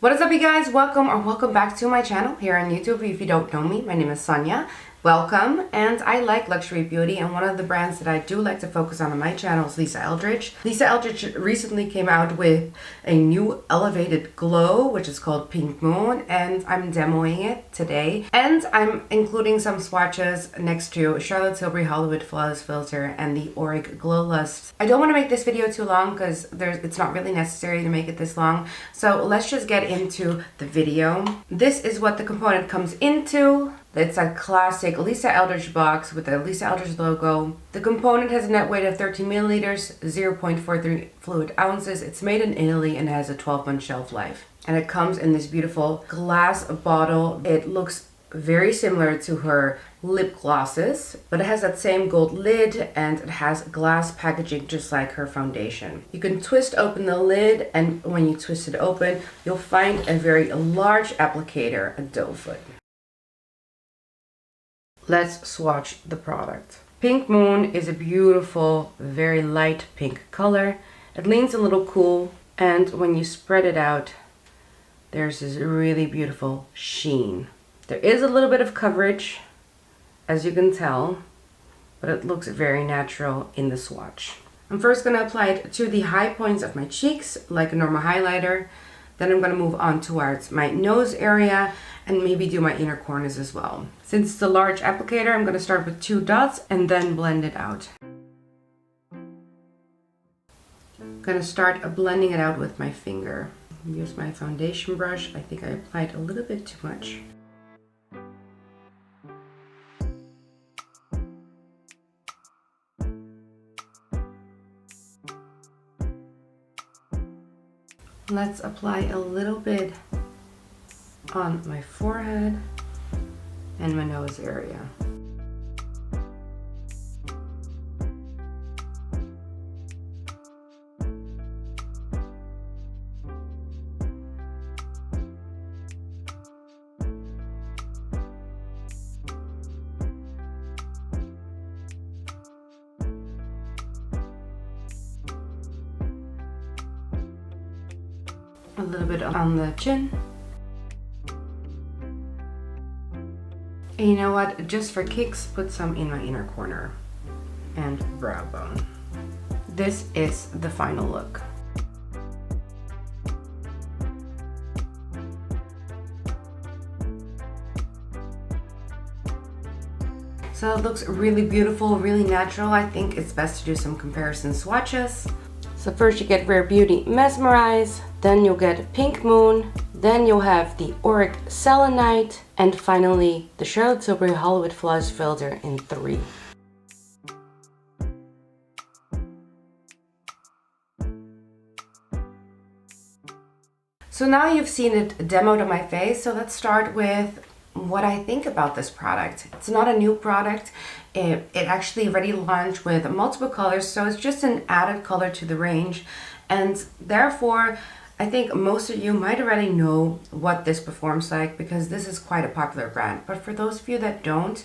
What is up, you guys? Welcome back to my channel here on YouTube. If you don't know me, my name is Sonia. Welcome, and I like luxury beauty, and one of the brands that I do like to focus on my channel is Lisa Eldridge. Lisa Eldridge recently came out with a new elevated glow, which is called Pink Moon, and I'm demoing it today. And I'm including some swatches next to Charlotte Tilbury Hollywood Flawless Filter and the Auric Glow Lust. I don't want to make this video too long because it's not really necessary to make it this long. So let's just get into the video. This is what the component comes into. It's a classic Lisa Eldridge box with the Lisa Eldridge logo. The component has a net weight of 13 milliliters, 0.43 fluid ounces. It's made in Italy and has a 12-month shelf life. And it comes in this beautiful glass bottle. It looks very similar to her lip glosses, but it has that same gold lid and it has glass packaging just like her foundation. You can twist open the lid, and when you twist it open, you'll find a very large applicator, a doe foot. Let's swatch the product. Pink Moon is a beautiful, very light pink color. It leans a little cool, and when you spread it out, there's this really beautiful sheen. There is a little bit of coverage, as you can tell, but it looks very natural in the swatch. I'm first going to apply it to the high points of my cheeks, like a normal highlighter. Then I'm going to move on towards my nose area and maybe do my inner corners as well. Since it's a large applicator, I'm going to start with 2 dots and then blend it out. I'm going to start blending it out with my finger. Use my foundation brush. I think I applied a little bit too much. Let's apply a little bit on my forehead and my nose area. A little bit on the chin. And you know what? Just for kicks, put some in my inner corner and brow bone. This is the final look. So it looks really beautiful, really natural. I think it's best to do some comparison swatches. So first you get Rare Beauty Mesmerize, then you'll get Pink Moon, then you'll have the Auric Selenite, and finally the Charlotte Tilbury Hollywood Flawless Filter in 3. So now you've seen it demoed on my face, so let's start with what I think about this product. It's not a new product. It actually already launched with multiple colors, so it's just an added color to the range, and therefore I think most of you might already know what this performs like because this is quite a popular brand. But for those of you that don't,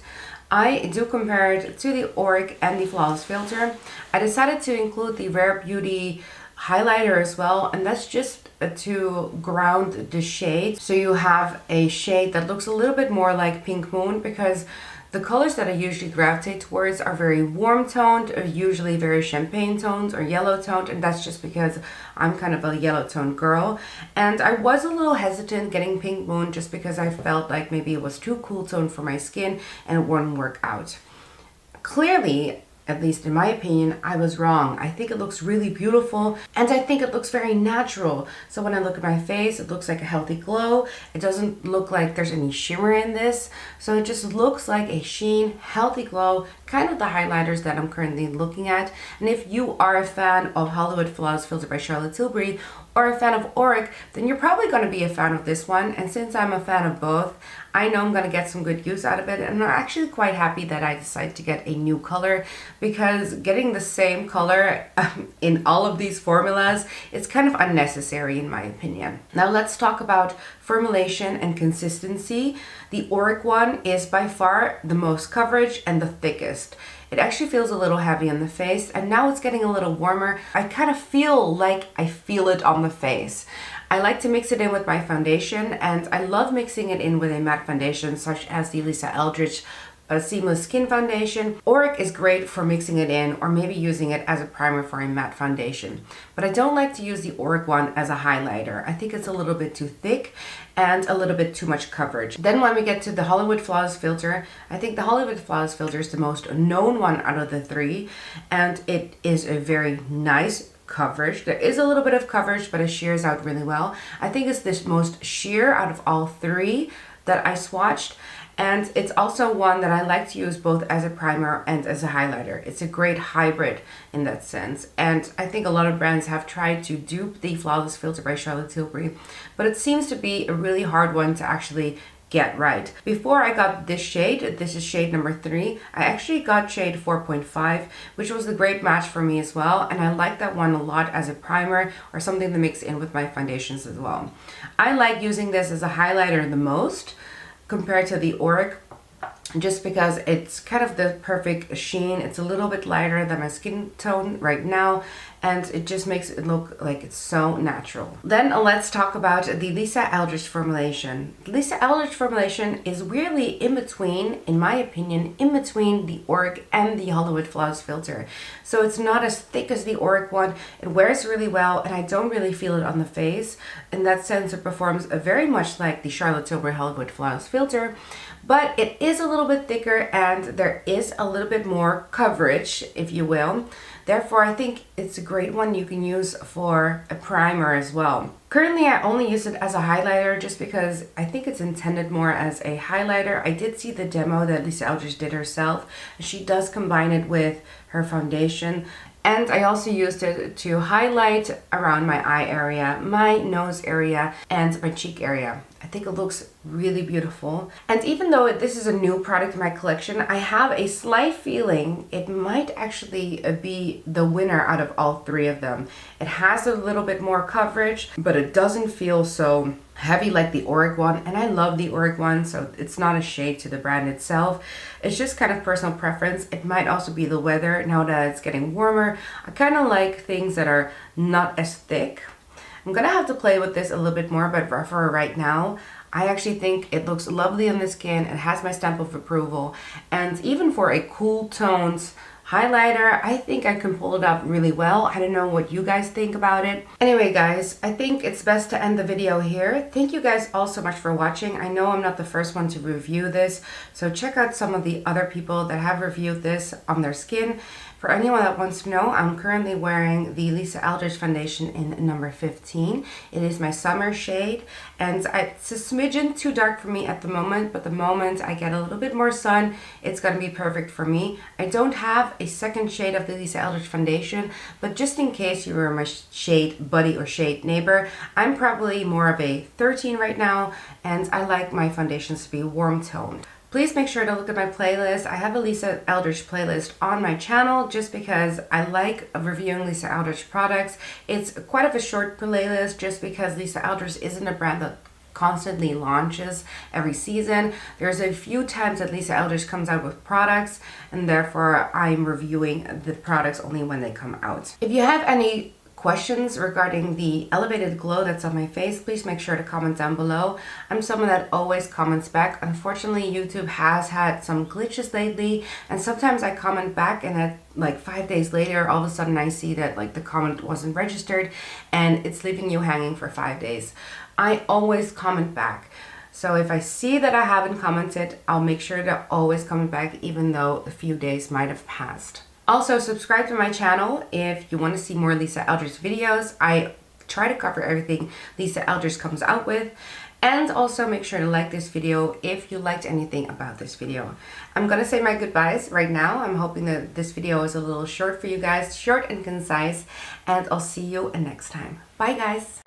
I do compare it to the Auric and the Flawless Filter. I decided to include the Rare Beauty highlighter as well, and that's just to ground the shade, so you have a shade that looks a little bit more like Pink Moon, because the colors that I usually gravitate towards are very warm toned, or usually very champagne toned or yellow toned, and that's just because I'm kind of a yellow toned girl. And I was a little hesitant getting Pink Moon just because I felt like maybe it was too cool toned for my skin and it wouldn't work out. Clearly, at least in my opinion, I was wrong. I think it looks really beautiful, and I think it looks very natural. So when I look at my face, it looks like a healthy glow. It doesn't look like there's any shimmer in this. So it just looks like a sheen, healthy glow, kind of the highlighters that I'm currently looking at. And if you are a fan of Hollywood Flawless Filter by Charlotte Tilbury or a fan of Auric, then you're probably going to be a fan of this one. And since I'm a fan of both, I know I'm going to get some good use out of it, and I'm actually quite happy that I decided to get a new color, because getting the same color in all of these formulas is kind of unnecessary in my opinion. Now let's talk about formulation and consistency. The Auric one is by far the most coverage and the thickest. It actually feels a little heavy on the face, and now it's getting a little warmer. I kind of feel like I feel it on the face. I like to mix it in with my foundation, and I love mixing it in with a matte foundation such as the Lisa Eldridge Seamless Skin Foundation. Auric is great for mixing it in or maybe using it as a primer for a matte foundation. But I don't like to use the Auric one as a highlighter. I think it's a little bit too thick and a little bit too much coverage. Then when we get to the Hollywood Flawless Filter, I think the Hollywood Flawless Filter is the most known one out of the three, and it is a very nice coverage. There is a little bit of coverage, but it shears out really well. I think it's the most sheer out of all three that I swatched. And it's also one that I like to use both as a primer and as a highlighter. It's a great hybrid in that sense. And I think a lot of brands have tried to dupe the Flawless Filter by Charlotte Tilbury, but it seems to be a really hard one to actually get right. Before I got this shade, this is shade number 3, I actually got shade 4.5, which was a great match for me as well. And I like that one a lot as a primer or something to mix in with my foundations as well. I like using this as a highlighter the most, compared to the Auric, just because it's kind of the perfect sheen. It's a little bit lighter than my skin tone right now, and it just makes it look like it's so natural. Then let's talk about the Lisa Eldridge formulation. The Lisa Eldridge formulation is really in between, in my opinion, in between the Auric and the Hollywood Flawless Filter. So it's not as thick as the Auric one. It wears really well, and I don't really feel it on the face. In that sense, it performs very much like the Charlotte Tilbury Hollywood Flawless Filter, but it is a little bit thicker and there is a little bit more coverage, if you will. Therefore, I think it's a great one you can use for a primer as well. Currently, I only use it as a highlighter just because I think it's intended more as a highlighter. I did see the demo that Lisa Eldridge did herself. She does combine it with her foundation. And I also used it to highlight around my eye area, my nose area, and my cheek area. I think it looks really beautiful. And even though this is a new product in my collection, I have a slight feeling it might actually be the winner out of all three of them. It has a little bit more coverage, but it doesn't feel so heavy like the Auric one. And I love the Auric one, so it's not a shade to the brand itself. It's just kind of personal preference. It might also be the weather. Now that it's getting warmer, I kind of like things that are not as thick. I'm gonna have to play with this a little bit more, but for right now, I actually think it looks lovely on the skin. It has my stamp of approval. And even for a cool tones highlighter, I think I can pull it up really well. I don't know what you guys think about it. Anyway, guys, I think it's best to end the video here. Thank you guys all so much for watching. I know I'm not the first one to review this, so check out some of the other people that have reviewed this on their skin. For anyone that wants to know, I'm currently wearing the Lisa Eldridge foundation in number 15. It is my summer shade, and it's a smidgen too dark for me at the moment, but the moment I get a little bit more sun, it's going to be perfect for me. I don't have a second shade of the Lisa Eldridge foundation, but just in case you were my shade buddy or shade neighbor, I'm probably more of a 13 right now, and I like my foundations to be warm toned. Please make sure to look at my playlist. I have a Lisa Eldridge playlist on my channel just because I like reviewing Lisa Eldridge products. It's quite of a short playlist just because Lisa Eldridge isn't a brand that constantly launches every season. There's a few times that Lisa Eldridge comes out with products, and therefore I'm reviewing the products only when they come out. If you have any questions regarding the elevated glow that's on my face, please make sure to comment down below. I'm someone that always comments back. Unfortunately, YouTube has had some glitches lately, and sometimes I comment back and at like 5 days later, all of a sudden I see that like the comment wasn't registered and it's leaving you hanging for 5 days. I always comment back. So if I see that I haven't commented, I'll make sure to always comment back even though a few days might have passed. Also, subscribe to my channel if you want to see more Lisa Eldridge videos. I try to cover everything Lisa Eldridge comes out with. And also make sure to like this video if you liked anything about this video. I'm going to say my goodbyes right now. I'm hoping that this video is a little short for you guys, short and concise. And I'll see you next time. Bye, guys.